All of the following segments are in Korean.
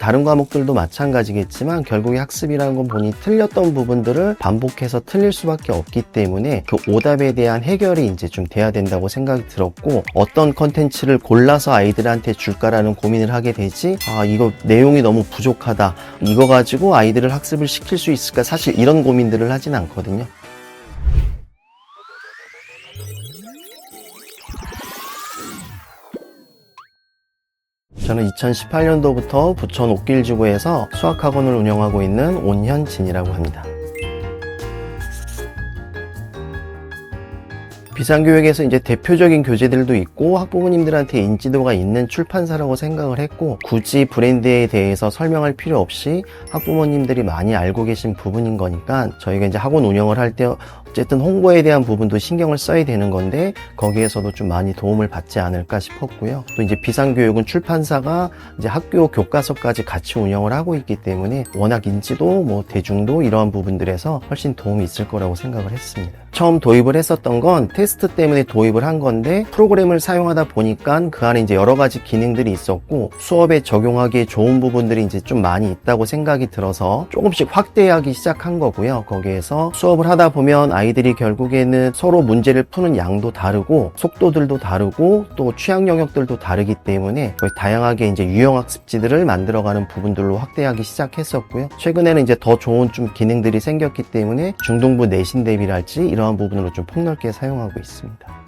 다른 과목들도 마찬가지겠지만 결국에 학습이라는 건 본인이 틀렸던 부분들을 반복해서 틀릴 수밖에 없기 때문에 그 오답에 대한 해결이 이제 좀 돼야 된다고 생각이 들었고, 어떤 컨텐츠를 골라서 아이들한테 줄까라는 고민을 하게 되지, 이거 내용이 너무 부족하다, 이거 가지고 아이들을 학습을 시킬 수 있을까, 사실 이런 고민들을 하진 않거든요. 저는 2018년도부터 부천 옥길지구에서 수학학원을 운영하고 있는 온현진이라고 합니다. 비상교육에서 이제 대표적인 교재들도 있고 학부모님들한테 인지도가 있는 출판사라고 생각을 했고, 굳이 브랜드에 대해서 설명할 필요 없이 학부모님들이 많이 알고 계신 부분인 거니까 저희가 이제 학원 운영을 할 때 어쨌든 홍보에 대한 부분도 신경을 써야 되는 건데 거기에서도 좀 많이 도움을 받지 않을까 싶었고요. 또 이제 비상교육은 출판사가 이제 학교 교과서까지 같이 운영을 하고 있기 때문에 워낙 인지도, 대중도 이러한 부분들에서 훨씬 도움이 있을 거라고 생각을 했습니다. 처음 도입을 했었던 건 테스트 때문에 도입을 한 건데, 프로그램을 사용하다 보니까 그 안에 이제 여러 가지 기능들이 있었고 수업에 적용하기에 좋은 부분들이 이제 좀 많이 있다고 생각이 들어서 조금씩 확대하기 시작한 거고요. 거기에서 수업을 하다 보면 아이들이 결국에는 서로 문제를 푸는 양도 다르고 속도들도 다르고 또 취약 영역들도 다르기 때문에 다양하게 이제 유형 학습지들을 만들어가는 부분들로 확대하기 시작했었고요. 최근에는 이제 더 좋은 좀 기능들이 생겼기 때문에 중등부 내신 대비랄지 이러한 부분으로 좀 폭넓게 사용하고 있습니다.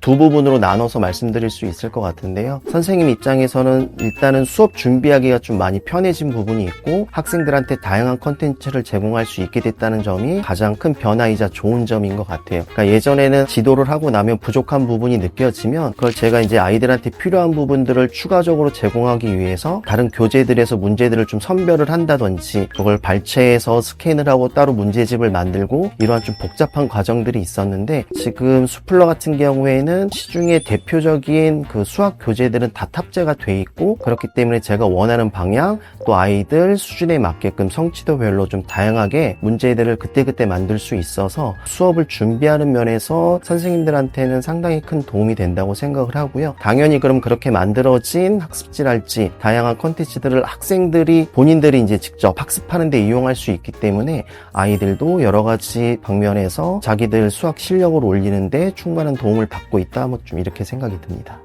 두 부분으로 나눠서 말씀드릴 수 있을 것 같은데요. 선생님 입장에서는 일단은 수업 준비하기가 좀 많이 편해진 부분이 있고 학생들한테 다양한 컨텐츠를 제공할 수 있게 됐다는 점이 가장 큰 변화이자 좋은 점인 것 같아요. 그러니까 예전에는 지도를 하고 나면 부족한 부분이 느껴지면 그걸 제가 이제 아이들한테 필요한 부분들을 추가적으로 제공하기 위해서 다른 교재들에서 문제들을 좀 선별을 한다든지 그걸 발췌해서 스캔을 하고 따로 문제집을 만들고 이러한 좀 복잡한 과정들이 있었는데, 지금 수플러 같은 경우에는 시중에 대표적인 그 수학 교재들은 다 탑재가 돼 있고, 그렇기 때문에 제가 원하는 방향 또 아이들 수준에 맞게끔 성취도별로 좀 다양하게 문제들을 그때그때 만들 수 있어서 수업을 준비하는 면에서 선생님들한테는 상당히 큰 도움이 된다고 생각을 하고요. 당연히 그럼 그렇게 만들어진 학습지랄지 다양한 콘텐츠들을 학생들이 본인들이 이제 직접 학습하는 데 이용할 수 있기 때문에 아이들도 여러 가지 방면에서 자기들 수학 실력을 올리는 데 충분한 도움을 받고 있다, 좀 이렇게 생각이 듭니다.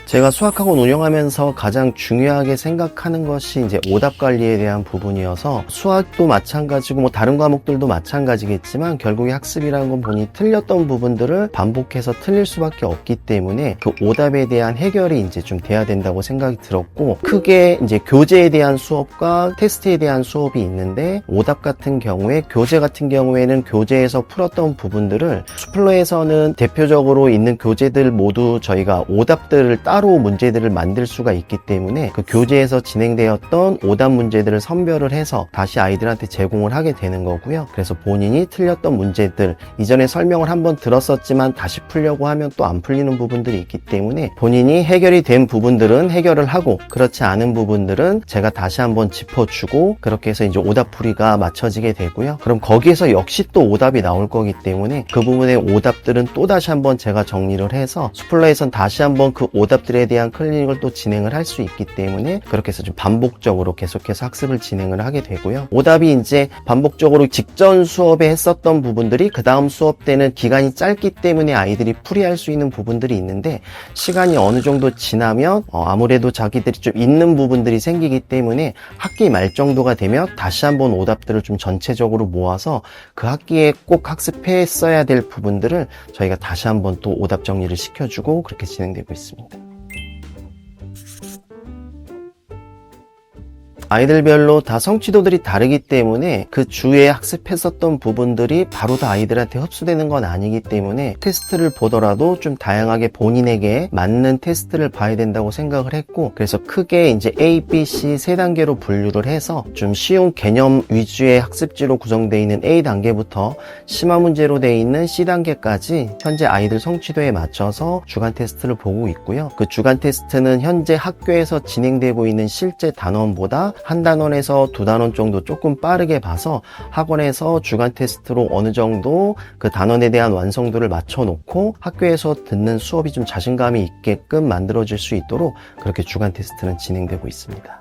제가 수학학원 운영하면서 가장 중요하게 생각하는 것이 이제 오답 관리에 대한 부분이어서, 수학도 마찬가지고 다른 과목들도 마찬가지겠지만 결국에 학습이라는 건 본인이 틀렸던 부분들을 반복해서 틀릴 수밖에 없기 때문에 그 오답에 대한 해결이 이제 좀 돼야 된다고 생각이 들었고, 크게 이제 교재에 대한 수업과 테스트에 대한 수업이 있는데, 오답 같은 경우에 교재 같은 경우에는 교재에서 풀었던 부분들을 수플러에서는 대표적으로 있는 교재들 모두 저희가 오답들을 따로 문제들을 만들 수가 있기 때문에 그 교재에서 진행되었던 오답 문제들을 선별을 해서 다시 아이들한테 제공을 하게 되는 거고요. 그래서 본인이 틀렸던 문제들, 이전에 설명을 한번 들었었지만 다시 풀려고 하면 또 안 풀리는 부분들이 있기 때문에 본인이 해결이 된 부분들은 해결을 하고, 그렇지 않은 부분들은 제가 다시 한번 짚어주고, 그렇게 해서 이제 오답풀이가 맞춰지게 되고요. 그럼 거기에서 역시 또 오답이 나올 거기 때문에 그 부분의 오답들은 또 다시 한번 제가 정리를 해서 수플러에선 다시 한번 그 오답들에 대한 클리닉을 또 진행을 할 수 있기 때문에 그렇게 해서 좀 반복적으로 계속해서 학습을 진행을 하게 되고요. 오답이 이제 반복적으로 직전 수업에 했었던 부분들이 그 다음 수업 때는 기간이 짧기 때문에 아이들이 풀이할 수 있는 부분들이 있는데, 시간이 어느 정도 지나면 아무래도 자기들이 좀 잊는 부분들이 생기기 때문에 학기 말 정도가 되면 다시 한번 오답들을 좀 전체적으로 모아서 그 학기에 꼭 학습했어야 될 부분들을 저희가 다시 한번 또 오답 정리를 시켜주고 그렇게 진행되고 있습니다. 아이들별로 다 성취도들이 다르기 때문에 그 주에 학습했었던 부분들이 바로 다 아이들한테 흡수되는 건 아니기 때문에 테스트를 보더라도 좀 다양하게 본인에게 맞는 테스트를 봐야 된다고 생각을 했고, 그래서 크게 이제 A, B, C 세 단계로 분류를 해서 좀 쉬운 개념 위주의 학습지로 구성되어 있는 A 단계부터 심화 문제로 되어 있는 C 단계까지 현재 아이들 성취도에 맞춰서 주간 테스트를 보고 있고요. 그 주간 테스트는 현재 학교에서 진행되고 있는 실제 단원보다 한 단원에서 두 단원 정도 조금 빠르게 봐서 학원에서 주간 테스트로 어느 정도 그 단원에 대한 완성도를 맞춰놓고 학교에서 듣는 수업이 좀 자신감이 있게끔 만들어질 수 있도록 그렇게 주간 테스트는 진행되고 있습니다.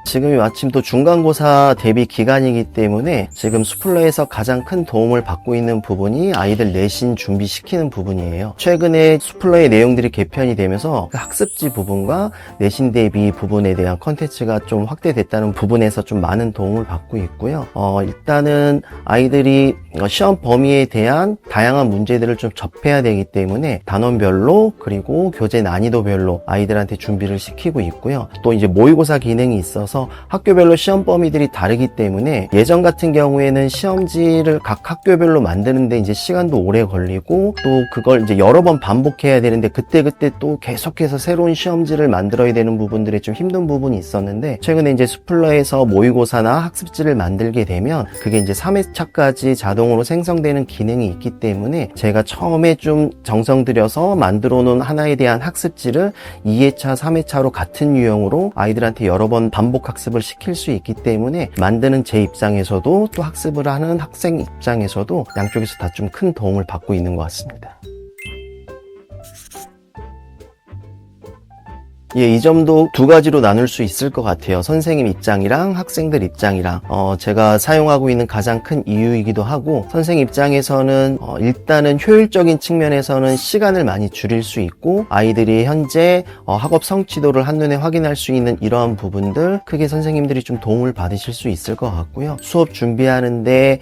지금이 마침 또 중간고사 대비 기간이기 때문에 지금 수플러에서 가장 큰 도움을 받고 있는 부분이 아이들 내신 준비시키는 부분이에요. 최근에 수플러의 내용들이 개편이 되면서 학습지 부분과 내신 대비 부분에 대한 컨텐츠가 좀 확대됐다는 부분에서 좀 많은 도움을 받고 있고요. 일단은 아이들이 시험 범위에 대한 다양한 문제들을 좀 접해야 되기 때문에 단원별로 그리고 교재 난이도별로 아이들한테 준비를 시키고 있고요. 또 이제 모의고사 기능이 있어서 학교별로 시험 범위들이 다르기 때문에 예전 같은 경우에는 시험지를 각 학교별로 만드는데 이제 시간도 오래 걸리고 또 그걸 이제 여러 번 반복해야 되는데 그때 또 계속해서 새로운 시험지를 만들어야 되는 부분들이 좀 힘든 부분이 있었는데 최근에 이제 수플러에서 모의고사나 학습지를 만들게 되면 그게 이제 3회차까지 자동으로 생성되는 기능이 있기 때문에 제가 처음에 좀 정성 들여서 만들어 놓은 하나에 대한 학습지를 2회차, 3회차로 같은 유형으로 아이들한테 여러 번 반복 학습을 시킬 수 있기 때문에 만드는 제 입장에서도 또 학습을 하는 학생 입장에서도 양쪽에서 다 좀 큰 도움을 받고 있는 것 같습니다. 예, 이 점도 두 가지로 나눌 수 있을 것 같아요. 선생님 입장이랑 학생들 입장이랑 제가 사용하고 있는 가장 큰 이유이기도 하고 선생님 입장에서는 일단은 효율적인 측면에서는 시간을 많이 줄일 수 있고 아이들이 현재 학업 성취도를 한눈에 확인할 수 있는 이러한 부분들 크게 선생님들이 좀 도움을 받으실 수 있을 것 같고요. 수업 준비하는데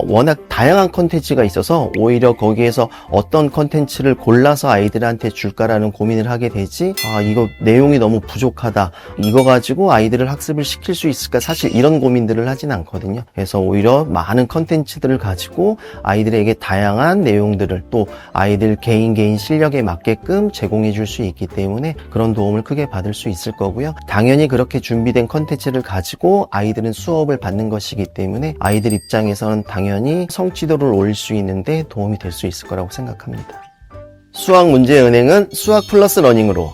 워낙 다양한 컨텐츠가 있어서 오히려 거기에서 어떤 컨텐츠를 골라서 아이들한테 줄까라는 고민을 하게 되지 이거 내용이 너무 부족하다. 이거 가지고 아이들을 학습을 시킬 수 있을까? 사실 이런 고민들을 하진 않거든요. 그래서 오히려 많은 컨텐츠들을 가지고 아이들에게 다양한 내용들을 또 아이들 개인 실력에 맞게끔 제공해 줄 수 있기 때문에 그런 도움을 크게 받을 수 있을 거고요. 당연히 그렇게 준비된 컨텐츠를 가지고 아이들은 수업을 받는 것이기 때문에 아이들 입장에서는 당연히 성취도를 올릴 수 있는데 도움이 될 수 있을 거라고 생각합니다. 수학 문제 은행은 수학 플러스 러닝으로